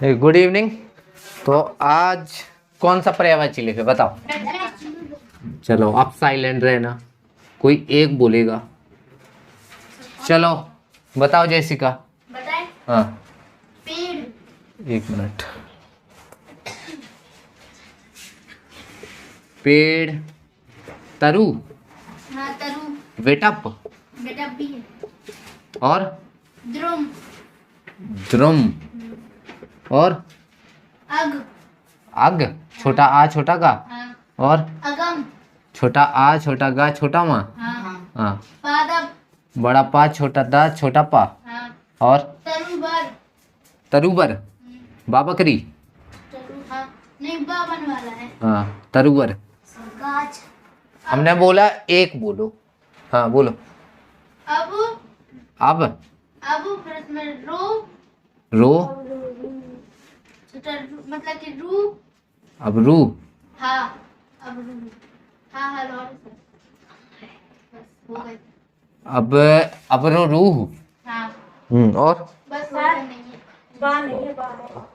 Good evening. तो आज कौन सा पर्यायवाची लिखे बताओ। चलो अब साइलेंट रहना, कोई एक बोलेगा। चलो बताओ जैसिका। बताएं। हाँ पेड़। एक मिनट। पेड़, तरु, हाँ तरु। वेटअप बेटा भी है। और द्रुम। द्रुम और अग। अग, छोटा आ छोटा गा, हाँ। और अगम। छोटा आ छोटा गा छोटा माँ। हाँ। हाँ। पादप। बड़ा पा छोटा दा छोटा पा। हाँ। और तरुबर। तरुबर, बाबकरी। तरु हाँ नहीं बावन वाला है। हाँ तरुबर। गाछ। हमने बोला एक बोलो। हाँ बोलो। अब अब फिर में रो। रो, छोटा मतलब कि रू। अब रू, हाँ अब रू। हाँ हाँ रो। बस हो गए। अब रो रूह। हाँ और बस हो गए। नहीं है बा नहीं है बा।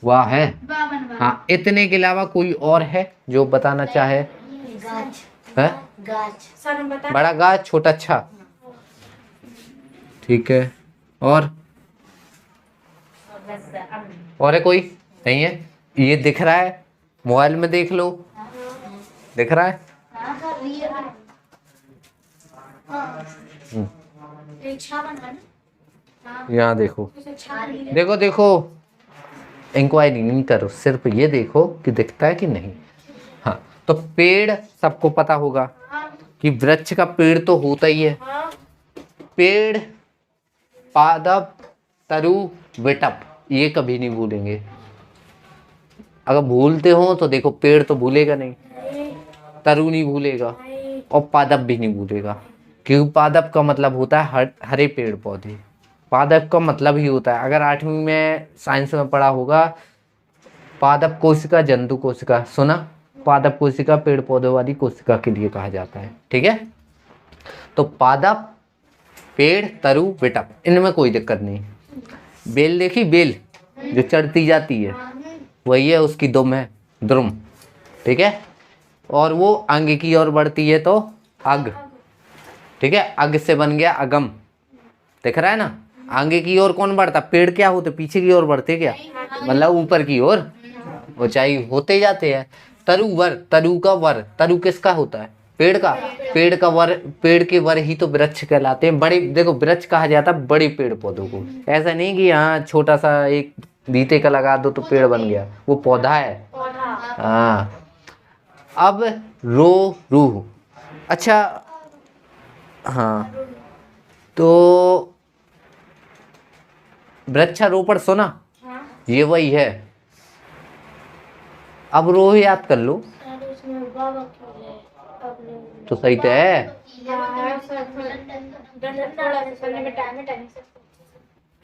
वाह है। बावन वाला। हाँ इतने के अलावा कोई और है जो बताना चाहे? गाछ। है गाछ सर हम बता। बड़ा गा छोटा अच्छा, ठीक है। और है कोई? नहीं है। ये दिख रहा है, मोबाइल में देख लो, दिख रहा है। यहाँ देखो, देखो देखो, इंक्वायरी नहीं करो, सिर्फ ये देखो कि दिखता है कि नहीं। हाँ तो पेड़ सबको पता होगा कि वृक्ष का पेड़ तो होता ही है। पेड़, पादप, तरु, विटप, ये कभी नहीं भूलेंगे। अगर भूलते हो तो देखो, पेड़ तो भूलेगा नहीं, तरु नहीं भूलेगा और पादप भी नहीं भूलेगा, क्योंकि पादप का मतलब होता है हरे पेड़ पौधे। पादप का मतलब ही होता है, अगर 8वीं में साइंस में पढ़ा होगा, पादप कोशिका जंतु कोशिका सुना। पादप कोशिका पेड़ पौधों वाली कोशिका के लिए कहा जाता है, ठीक है। तो पादप, पेड़, तरु, विटप, इनमें कोई दिक्कत नहीं। बेल देखी, बेल जो चढ़ती जाती है, वही है, उसकी दुम है द्रुम, ठीक है। और वो अंग की ओर बढ़ती है तो अग, ठीक है। अग से बन गया अगम, दिख रहा है ना। आगे की ओर कौन बढ़ता? पेड़ क्या होते? पीछे की ओर बढ़ते क्या, मतलब ऊपर की ओर, ऊंचाई होते जाते हैं। तरुवर, तरु का वर, तरु किसका होता है? पेड़ का। पेड़ का वर, पेड़ के वर ही तो वृक्ष कहलाते हैं। बड़े, देखो वृक्ष कहा जाता है बड़े पेड़ पौधों को, ऐसा नहीं कि यहाँ छोटा सा एक बीते का लगा दो तो पेड़ बन गया, वो पौधा है। हाँ अब रो रूह, अच्छा हाँ तो वृक्षारोपण सुना, ये वही है। अब रोह याद कर लो तो सही तो है।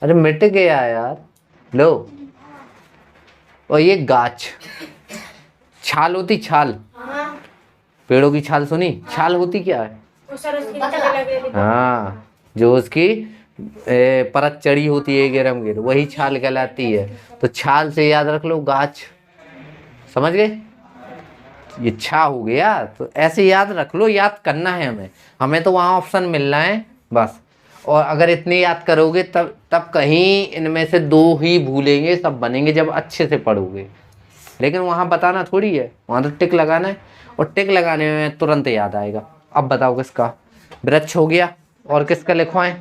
अरे मिट गया यार, लो। और ये गाछ, छाल होती, छाल, पेड़ों की छाल सुनी? छाल होती क्या है? हाँ जो उसकी परत चढ़ी होती है गिरम गिर, वही छाल कहलाती है। तो छाल से याद रख लो गाछ, समझ गए? ये छा हो गया, तो ऐसे याद रख लो, याद करना है हमें, हमें तो वहाँ ऑप्शन मिलना है बस। और अगर इतने याद करोगे तब कहीं इनमें से 2 ही भूलेंगे, सब बनेंगे जब अच्छे से पढ़ोगे। लेकिन वहाँ बताना थोड़ी है, वहाँ तो टिक लगाना है, और टिक लगाने में तुरंत याद आएगा। अब बताओ किसका? वृक्ष हो गया, और किसका लिखवाएं?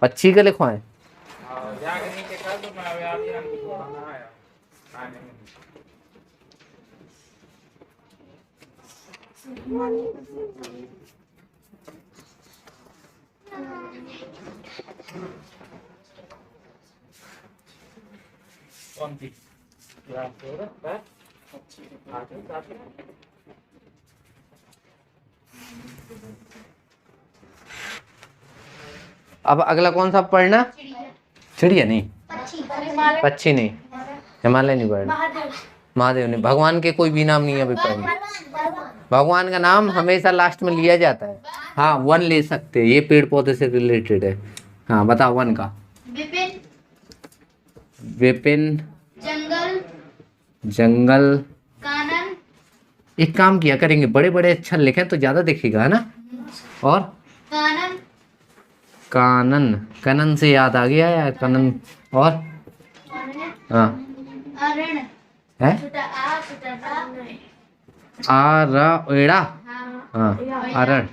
पक्षी का लिखवाएं। अब अगला कौन सा पढ़ना? चिड़िया नहीं, पक्षी नहीं, हिमालय नहीं पढ़ना, महादेव नहीं, भगवान के कोई भी नाम नहीं है अभी पढ़ना। भगवान का नाम हमेशा लास्ट में लिया जाता है। हाँ वन ले सकते हैं, ये पेड़ पौधे से रिलेटेड है। हाँ बताओ वन का। विपिन जंगल जंगल। कानन एक काम किया करेंगे, बड़े बड़े अक्षर लिखें तो ज्यादा दिखेगा, है ना। और कानन कानन, कनन से याद आ गया यार, कनन। और हाँ अरण है, छोटा आ छोटा टा आरा, हाँ हाँ अरण,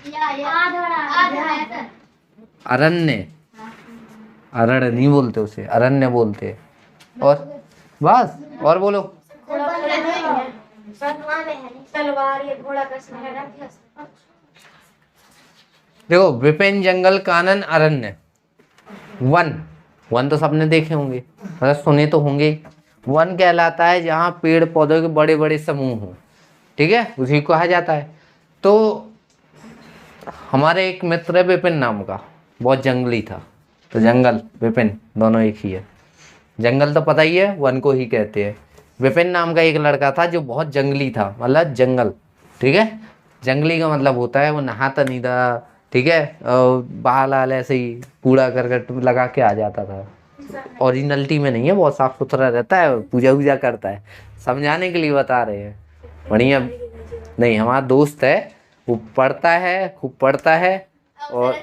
आधा अरण्य, अरण नहीं बोलते उसे, अरण्य बोलते। और बस, और बोलो। तलवार ये घोड़ा का सुनहरा देखो, विपिन जंगल कानन अरण्य। वन, वन तो सबने देखे होंगे, मतलब सुने तो होंगे ही। वन कहलाता है जहाँ पेड़ पौधों के बड़े बड़े समूह हों, ठीक है, उसी को कहा जाता है। तो हमारे एक मित्र है विपिन नाम का, बहुत जंगली था, तो जंगल विपिन दोनों एक ही है। जंगल तो पता ही है, वन को ही कहते हैं। विपिन नाम का एक लड़का था जो बहुत जंगली था, मतलब जंगल, ठीक है। जंगली का मतलब होता है वो नहाता नहीं था, ठीक है, बाल आल ऐसे ही कूड़ा करकट लगा के आ जाता था। ओरिजिनलिटी में नहीं है, बहुत साफ सुथरा रहता है, पूजा वूजा करता है। समझाने के लिए बता रहे हैं, बढ़िया। नहीं, हमारा दोस्त है, वो पढ़ता है, खूब पढ़ता है। और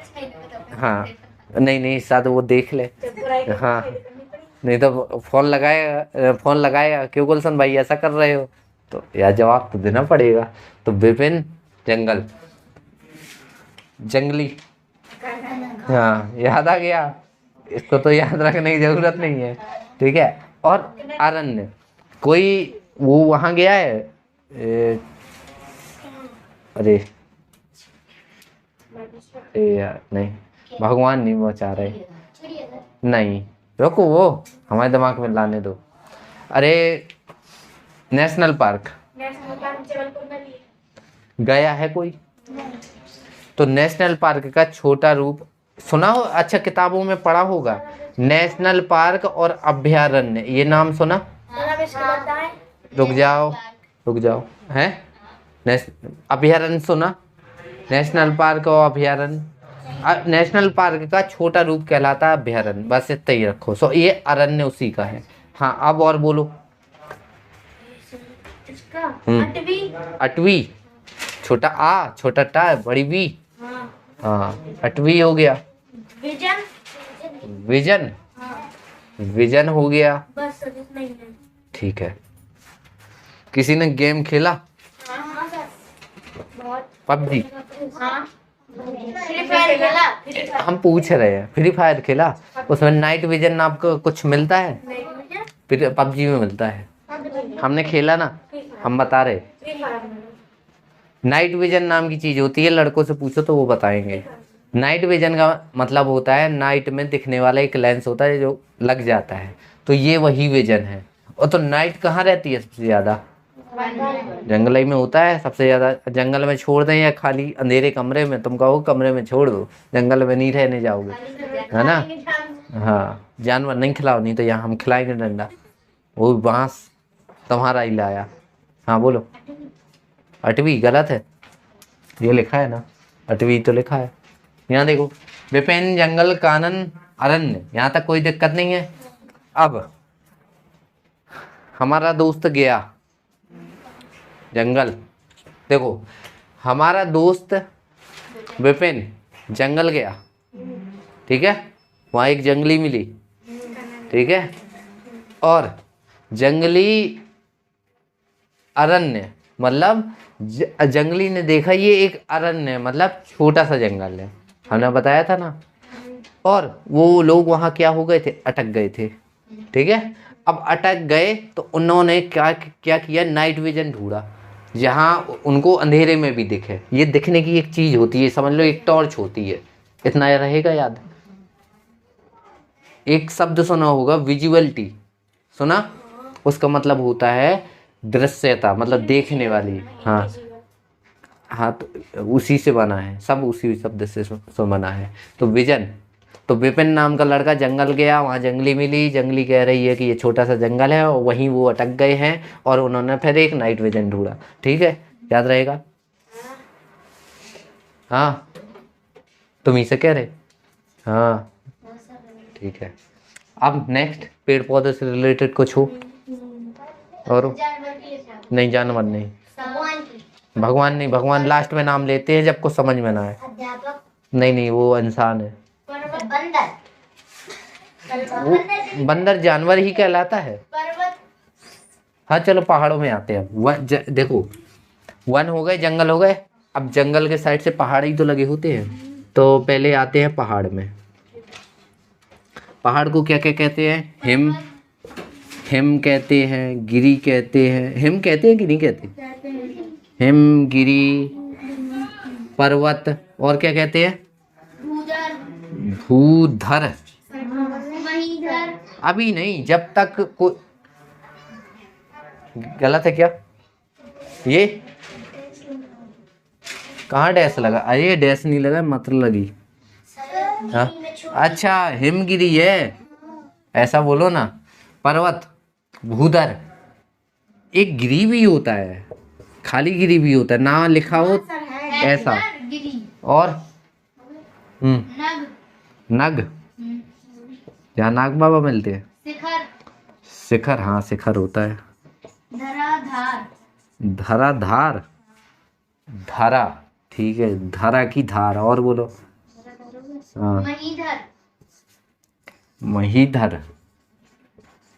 हाँ, नहीं नहीं, शायद वो देख ले। हाँ, नहीं तो फोन लगाएगा, क्यों गुलशन भाई ऐसा कर रहे हो, तो यार जवाब तो देना पड़ेगा। तो विपिन जंगल, जंगली, हाँ याद आ गया, इसको तो याद रखने की जरूरत नहीं है, ठीक है। और अरण्य, कोई वो वहां गया है, अरे यार नहीं, भगवान नहीं पहुंचा रहे, नहीं रुको, वो हमारे दिमाग में लाने दो। अरे नेशनल पार्क गया है कोई? तो नेशनल पार्क का छोटा रूप सुना हो, अच्छा किताबों में पढ़ा होगा, नेशनल पार्क और अभयारण्य, ये नाम सुना? रुक जाओ है, अभयारण्य सुना? नेशनल पार्क और अभयारण्य, नेशनल पार्क का छोटा रूप कहलाता है अभयारण्य, बस इतना ही रखो। सो ये अरण्य उसी का है। हाँ, अब और बोलो। अटवी, छोटा आ छोटा टा बड़ी वी, हाँ अटवी हो गया। विजन, विजन हो गया, ठीक है। किसी ने गेम खेला? पबजी, हम पूछ रहे हैं, फ्री फायर खेला? उसमें नाइट विजन नाम का कुछ मिलता है, फिर पबजी में मिलता है, हमने खेला ना, हम बता रहे। नाइट विजन नाम की चीज होती है, लड़कों से पूछो तो वो बताएंगे। नाइट विजन का मतलब होता है नाइट में दिखने वाला एक लेंस होता है जो लग जाता है, तो ये वही विजन है। और तो नाइट कहाँ रहती है सबसे ज्यादा? जंगल ही में होता है सबसे ज्यादा। जंगल में छोड़ दें या खाली अंधेरे कमरे में, तुम कहो कमरे में छोड़ दो, जंगल में नहीं रहने जाओगे, है ना। हाँ, जानवर नहीं खिलाओ, नहीं तो यहाँ हम खिलाएंगे डंडा, वो बांस तुम्हारा ही लाया। हाँ बोलो। अटवी गलत है, ये लिखा है ना, अटवी तो लिखा है। यहाँ देखो, विपिन जंगल कानन अरण्य, यहाँ तक कोई दिक्कत नहीं है। अब हमारा दोस्त गया जंगल, देखो हमारा दोस्त विपिन जंगल गया, ठीक है, वहाँ एक जंगली मिली, ठीक है, और जंगली अरण्य मतलब जंगली ने देखा ये एक अरण्य मतलब छोटा सा जंगल है, हमने बताया था ना। और वो लोग वहाँ क्या हो गए थे, अटक गए थे, ठीक है। अब अटक गए तो उन्होंने क्या क्या किया, नाइट विजन ढूंढा जहाँ उनको अंधेरे में भी दिखे। ये दिखने की एक चीज होती है, समझ लो एक टॉर्च होती है, इतना रहेगा याद। एक शब्द सुना होगा विजुअलिटी, सुना? उसका मतलब होता है दृश्यता, मतलब देखने वाली। हाँ हाँ, तो उसी से बना है, सब उसी शब्द से बना है। तो विजन, तो विपिन नाम का लड़का जंगल गया, वहाँ जंगली मिली, जंगली कह रही है कि ये छोटा सा जंगल है, और वहीं वो अटक गए हैं और उन्होंने फिर एक नाइट विजन ढूंढा, ठीक है, याद रहेगा। हाँ तुम ही से कह रहे, हाँ ठीक है। अब नेक्स्ट पेड़ पौधे से रिलेटेड कुछ हो और? जानवर की है। नहीं, जानवर नहीं, भगवान की। भगवान नहीं, भगवान लास्ट में नाम लेते हैं जब कुछ समझ में ना आए। अध्यापक। नहीं नहीं, वो इंसान है। बंदर। वो बंदर जानवर ही कहलाता है। पर्वत। हाँ चलो पहाड़ों में आते हैं। देखो, वन हो गए, जंगल हो गए, अब जंगल के साइड से पहाड़ ही तो लगे होते हैं। तो पहले आते हैं पहाड़ में। पहाड़ को क्या क्या कहते हैं? हिम, हिम कहते हैं, गिरी कहते हैं। हिम कहते हैं कि नहीं कहते? हिम, गिरी, पर्वत, और क्या कहते हैं? भूधर। भूधर। महीधर। अभी नहीं, जब तक कोई गलत है क्या? ये कहाँ डैश लगा? अरे डैश नहीं लगा, मतलब लगी। हाँ अच्छा, हिमगिरी है, ऐसा बोलो ना। पर्वत, भूधर। एक गिरी भी होता है, खाली गिरी भी होता है, ना लिखा हो ऐसा। गिरी। और नग। नग, जहाँ नाग बाबा मिलते हैं। शिखर। शिखर, हाँ शिखर होता है। धराधार। धराधार, धारा, ठीक है, धारा की धार। और बोलो। हाँ, महीधर। महीधर,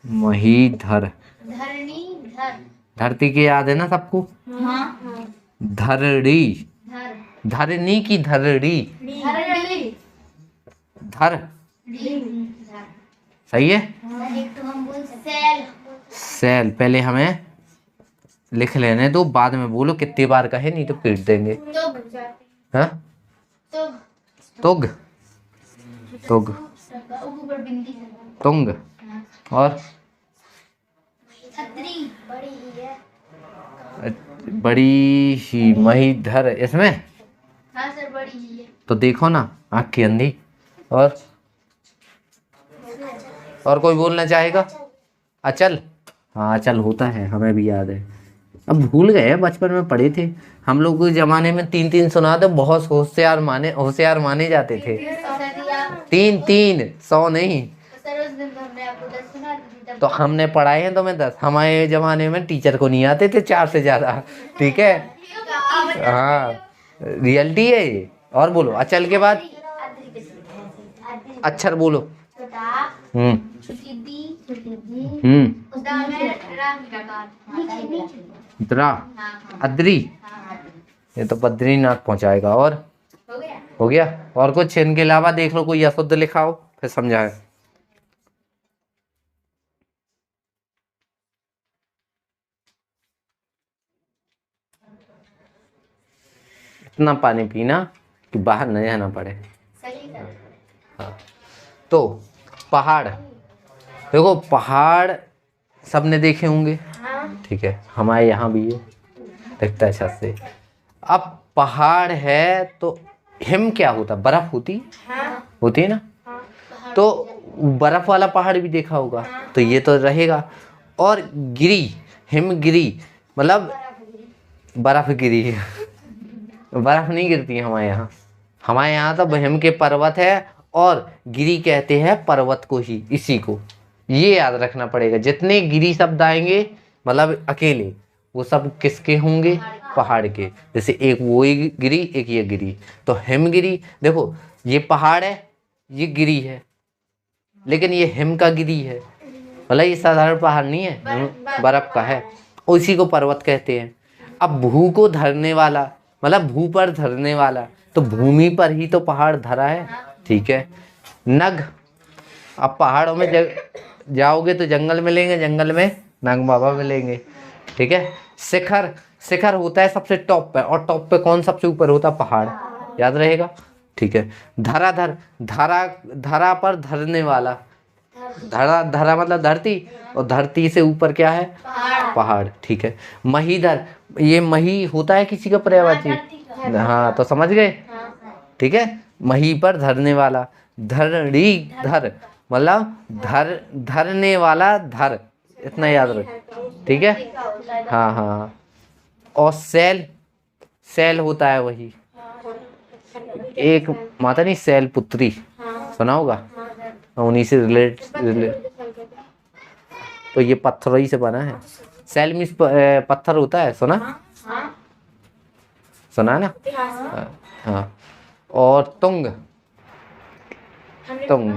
महीधर। धरणीधर। धरती के याद है ना सबको? हाँ। धरड़ी, धर। धरनी की धरड़ी। धरणी। धर, सही है। एक तो हम बोल सकते हैं सैल, पहले हमें लिख लेने दो, बाद में बोलो कितनी बार कहे, नहीं तो पीट देंगे। हाँ, तुग, तुग, ऊपर बिंदी। तुंग, और छतरी। बड़ी ही है। बड़ी ही, महीधर इसमें। हाँ सर, बड़ी ही है। तो देखो ना, आँख की अंधी। और कोई बोलना चाहेगा? अचल, हाँ अचल होता है, हमें भी याद है। अब भूल गए, बचपन में पढ़े थे हम लोग के जमाने में। 3 3 सुना तो बहुत होशियार माने जाते थे। तीन तीन, 100 नहीं। सर उस दिन तो हमने आपको 10 सुना दी थी, तो हमने पढ़ाए हैं तो मैं 10। हमारे जमाने में टीचर को नहीं आते थे 4 से ज्यादा, ठीक है। हाँ, रियलिटी है ये। और बोलो, अचल के बाद अक्षर बोलो। हम्म द्रा, अद्री, ये तो बद्रीनाथ पहुंचाएगा। और हो गया? और कुछ इनके अलावा देख लो, कोई अशुद्ध लिखा हो फिर समझाए। इतना पानी पीना कि बाहर न जाना पड़े। हाँ, तो पहाड़, देखो पहाड़ सबने देखे होंगे, ठीक है, हमारे यहाँ भी है, दिखता है छत से। अब पहाड़ है तो हिम क्या होता? बर्फ होती, होती है ना। तो बर्फ वाला पहाड़ भी देखा होगा, तो ये तो रहेगा। और गिरी, हिमगिरी, मतलब बर्फ गिरी है। बर्फ नहीं गिरती है हमारे यहाँ। हमारे यहाँ तो हिम के पर्वत है, और गिरी कहते हैं पर्वत को ही, इसी को। ये याद रखना पड़ेगा। जितने गिरी शब्द आएंगे, मतलब अकेले, वो सब किसके होंगे? पहाड़ के। जैसे एक वो ही गिरी, एक ये गिरी, तो हिमगिरी। देखो ये पहाड़ है, ये गिरी है, लेकिन ये हिम का गिरी है, मतलब ये साधारण पहाड़ नहीं है, बर्फ का है, उसी को पर्वत कहते हैं। अब भू को धरने वाला, मतलब भू पर धरने वाला, तो भूमि पर ही तो पहाड़ धरा है, ठीक है। नग, अब पहाड़ों में जाओगे तो जंगल मिलेंगे, जंगल में नाग बाबा मिलेंगे, ठीक है। शिखर, शिखर होता है सबसे टॉप पे, और टॉप पे कौन सबसे ऊपर होता? पहाड़, याद रहेगा, ठीक है। धराधर, धरा, धरा पर धरने वाला, धरा, धरा मतलब धरती, और धरती से ऊपर क्या है? पहाड़, ठीक है। महीधर, ये मही होता है किसी का पर्यायवाची, हाँ तो समझ गए, ठीक है। मही पर धरने वाला। धरणी धर, मतलब धरने वाला धर, इतना याद रखो, ठीक है। हाँ हाँ। और सैल, सैल होता है वही, एक माता नहीं, सैल पुत्री, सुना होगा, उन्हीं से रिलेट तो ये पत्थरों ही से बना है। सेल मीन्स पत्थर होता है, सुना? सुना ना? हाँ। और तुंग, तुंग,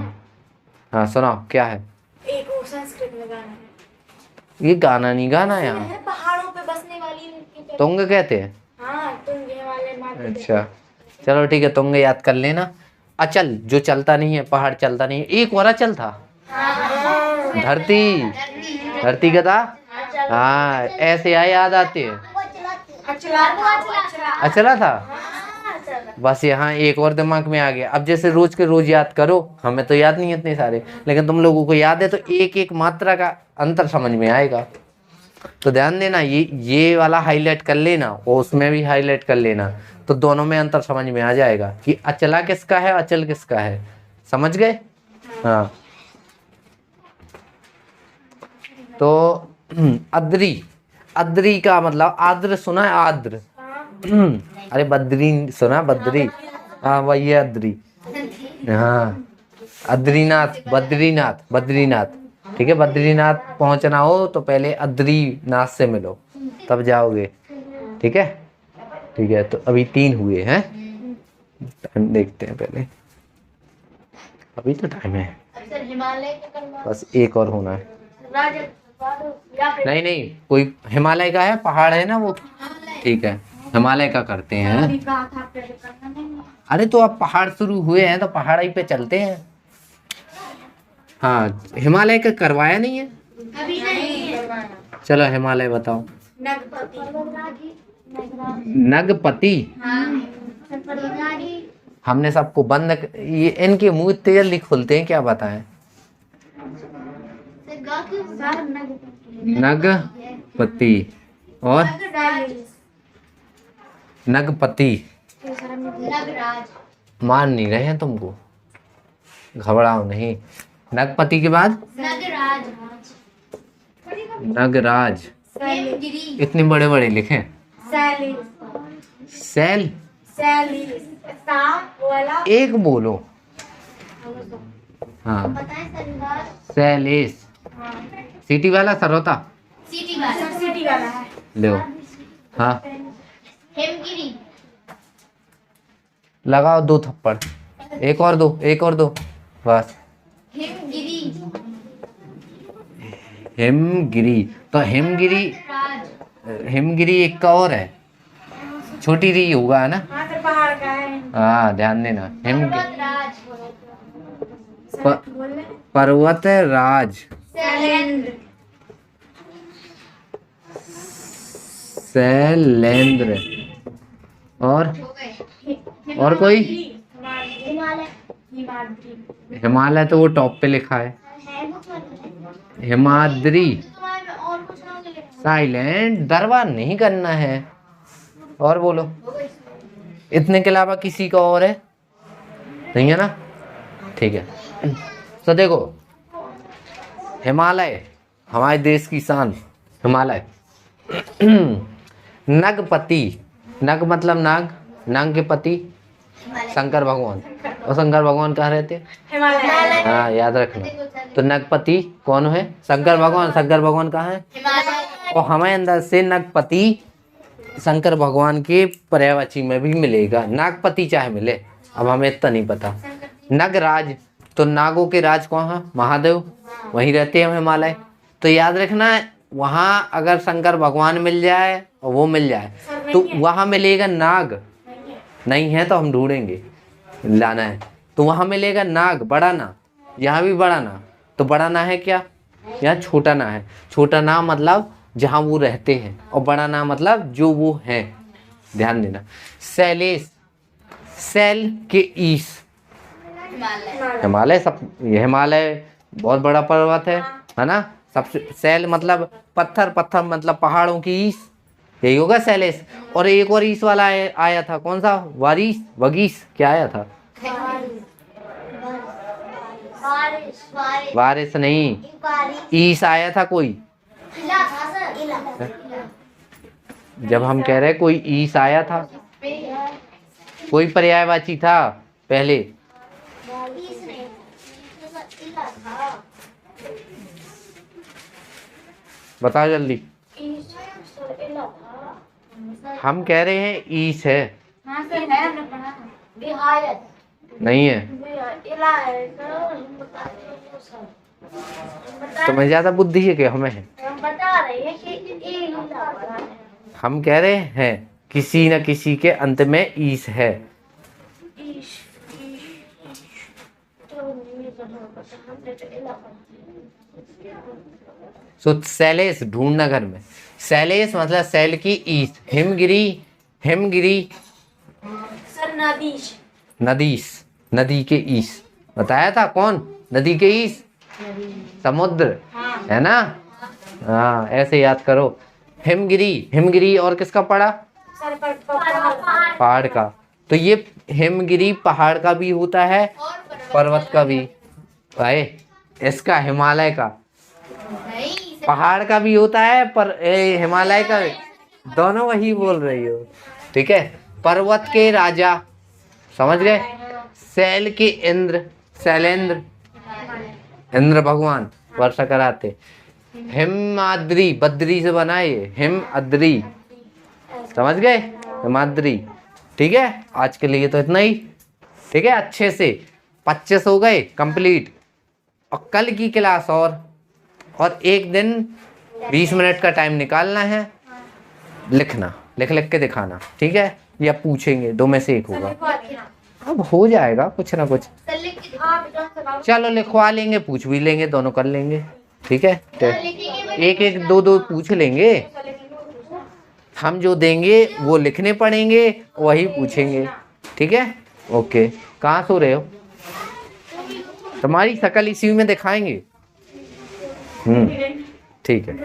हाँ सुनाओ क्या है? एक वो संस्कृत में गाना है। ये गाना नहीं, गाना यहाँ पहाड़ों पे बसने वाली तुंग कहते हैं। हाँ, तुंग हिमालय माथे पे। अच्छा चलो ठीक है, तुंग याद कर लेना। अचल जो चलता नहीं है, पहाड़ चलता नहीं है। एक और अचल था, धरती, धरती का था। हाँ ऐसे आए याद आते हैं। अचला था, बस यहाँ एक और दिमाग में आ गया। अब जैसे रोज के रोज याद करो, हमें तो याद नहीं है इतने सारे, लेकिन तुम लोगों को याद है, तो एक एक मात्रा का अंतर समझ में आएगा। तो ध्यान देना, ये वाला हाईलाइट कर लेना और उसमें भी हाईलाइट कर लेना, तो दोनों में अंतर समझ में आ जाएगा कि अचला किसका है, अचल किसका है। समझ गए? हाँ। तो अद्री, अद्री का मतलब आद्र, सुना है? आद्र, अरे बद्री सुना? बद्री, हाँ वही है अद्री। हाँ अद्रीनाथ, बद्रीनाथ, बद्रीनाथ। ठीक है, बद्रीनाथ पहुंचना हो तो पहले अद्रीनाथ से मिलो, तब जाओगे। ठीक है, ठीक है। तो अभी 3 हुए हैं, टाइम देखते हैं पहले, अभी तो टाइम है, बस एक और होना है। नहीं नहीं, कोई हिमालय का है, पहाड़ है ना वो, ठीक है हिमालय का करते हैं। अरे तो अब पहाड़ शुरू हुए हैं तो पहाड़ ही पे चलते हैं। हाँ हिमालय का करवाया नहीं है, अभी नहीं। चलो हिमालय बताओ। नगपति, हमने सबको बंद ये इनके मुंह तेज लिख खुलते हैं, क्या बताएं? नगपति और नगपति, मान नहीं रहे हैं तुमको, घबराओ नहीं। नगपति के बाद नगराज, इतने बड़े बड़े लिखे। सैल, एक बोलो। हाँ सैलेश, सिटी वाला सरोता, सिटी वाला है। लो। हाँ हेमगिरी, लगाओ 2 थप्पड़, एक और दो, एक और दो, बस। हेमगिरी, हिमगिरी, तो हिमगिरी, हिमगिरी एक का और है, छोटी री होगा है ना? हाँ तो पहाड़ का है। हाँ ध्यान देना, पर्वतराज, पर्वत राज, शैलेंद्र, शैलेंद्र, और कोई? हिमालय तो वो टॉप पे लिखा है, हिमाद्री। साइलेंट, दरबार नहीं करना है। और बोलो, इतने के अलावा किसी का और है? नहीं है ना? ठीक है। तो देखो, हिमालय हमारे देश की शान, हिमालय। नगपति, नग मतलब नाग, नाग के पति शंकर भगवान, और शंकर भगवान कहाँ रहते? हिमालय। हाँ याद रखना। तो नगपति कौन है? शंकर भगवान। शंकर भगवान कहाँ है? और हमें अंदर से नगपति शंकर भगवान के पर्यायवाची में भी मिलेगा, नागपति चाहे मिले, अब हमें इतना नहीं पता। नगराज, तो नागों के राज कौन है? महादेव, वहीं रहते हैं हिमालय। तो याद रखना, वहाँ अगर शंकर भगवान मिल जाए और वो मिल जाए तो वहाँ मिलेगा नाग, नहीं है तो हम ढूंढेंगे, लाना है। तो वहाँ मिलेगा नाग, बड़ा ना, यहाँ भी बड़ा ना। तो बड़ा ना है क्या? यहाँ छोटा ना है। छोटा ना मतलब जहाँ वो रहते हैं, और बड़ा ना मतलब जो वो हैं। ध्यान देना। शैलेश, शैल के ईश, हिमालय। सब ये हिमालय बहुत बड़ा पर्वत है ना? सबसे शैल मतलब पत्थर, पत्थर मतलब पहाड़ों की ईश, यही होगा शैलेश। और एक और ईश वाला आया था, कौन सा? वारिस, वगीस, क्या आया था? वारिस नहीं, ईश आया था कोई। जब हम कह रहे कोई ईश आया था, कोई पर्यायवाची था पहले। बताओ जल्दी। हम कह रहे हैं ईस है। हाँ सर है, हमने पढ़ा है। बिहार नहीं है। इला है सर, हम बता रहे हैं सर। तुम्हें ज्यादा बुद्धि है कि हमें है? हम बता रहे हैं कि इला पढ़ा है। हम कह रहे हैं किसी न किसी के अंत में ईस है। ईश तो नहीं पता, हमने तो इला पढ़ा है। सो शैलेश ढूंढना घर में। शैलेश मतलब शैल की ईस। हिमगिरी, हिमगिरी सर नदीश, नदीस, नदी के ईस। बताया था कौन? नदी के ईस समुद्र, है ना? हाँ, ऐसे याद करो। हिमगिरी, हिमगिरी और किसका पड़ा? सर पहाड़ का। तो ये हिमगिरी पहाड़ का भी होता है, पर्वत का भी। भाई इसका हिमालय का, पहाड़ का भी होता है, पर हिमालय का भी। दोनों वही बोल रही हो, ठीक है। पर्वत के राजा, समझ गए? शैल के इंद्र, शैलेंद्र, इंद्र भगवान वर्षा कराते। हिमाद्री, बद्री से बना ये, हिमाद्री, समझ गए? हिमाद्री, ठीक है। आज के लिए तो इतना ही, ठीक है। अच्छे से 25 हो गए कंप्लीट, और कल की क्लास और एक दिन 20 मिनट का टाइम निकालना है, लिखना, लिख लिख के दिखाना, ठीक है। या पूछेंगे, दो में से एक होगा। अब हो जाएगा कुछ ना कुछ। चलो लिखवा लेंगे, पूछ भी लेंगे, दोनों कर लेंगे, ठीक है। एक एक दो दो पूछ लेंगे। हम जो देंगे वो लिखने पड़ेंगे, वही पूछेंगे, ठीक है। ओके, कहाँ सो रहे हो? तुम्हारी शकल इसी में दिखाएंगे। ठीक है।